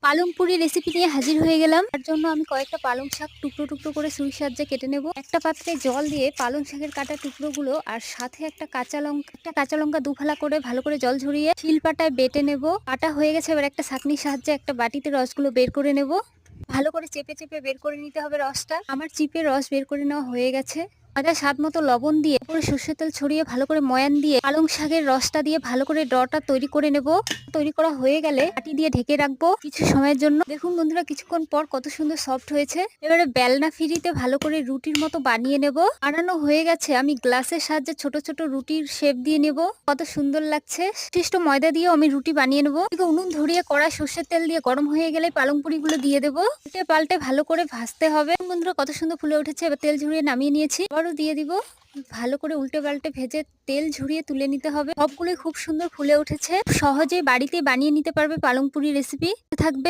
পালং পুরি রেসিপি নিয়ে হাজির হয়ে গেলাম। তার জন্য আমি কয়েকটা পালং শাক টুকরো টুকরো করে ছুরির সাহায্যে কেটে নেব। একটা পাত্রে জল দিয়ে পালং শাকের কাটা টুকরোগুলো আর সাথে একটা কাঁচা লঙ্কা দুফালা করে ভালো করে জল ঝরিয়ে শিলপাটায় বেটে নেব। বাটা হয়ে গেছে, এবার একটা ছাঁকনির সাহায্যে একটা বাটিতে রসগুলো বের করে নেব। ভালো করে চেপে চেপে বের করে নিতে হবে রসটা। আমার চিপে রস বের করে নেওয়া হয়ে গেছে। আদা স্বাদ মতো লবণ দিয়ে উপরে সর্ষের তেল ছড়িয়ে ভালো করে ময়ান দিয়ে পালং শাকের রসটা দিয়ে ভালো করে ডটা তৈরি করে নেব। তৈরি করা হয়ে গেলে বাটি দিয়ে ঢেকে রাখবো কিছু সময়ের জন্য। দেখুন বন্ধুরা, কিছুক্ষণ পর কত সুন্দর সফট হয়েছে। এবারে বেলনা ফিরিতে ভালো করে রুটির মতো বানিয়ে নেব। বানানো হয়ে গেছে, আমি গ্লাসের সাহায্যে ছোট ছোট রুটির শেপ দিয়ে নেব। কত সুন্দর লাগছে। শিষ্ট ময়দা দিয়েও আমি রুটি বানিয়ে নেব। উনুন ধরিয়ে কড়াই সর্ষের তেল দিয়ে গরম হয়ে গেলে পালং পুরিগুলো দিয়ে দেবো। উল্টে পাল্টে ভালো করে ভাজতে হবে। বন্ধুরা, কত সুন্দর ফুলে উঠেছে। এবার তেল ঝরিয়ে নামিয়ে নিয়েছি, আবারও দিয়ে দিব। ভালো করে উল্টে পাল্টে ভেজে তেল ঝরিয়ে তুলে নিতে হবে। সবগুলোই খুব সুন্দর ফুলে উঠেছে। সহজে বাড়িতে বানিয়ে নিতে পারবে পালং পুরি রেসিপি। থাকবে।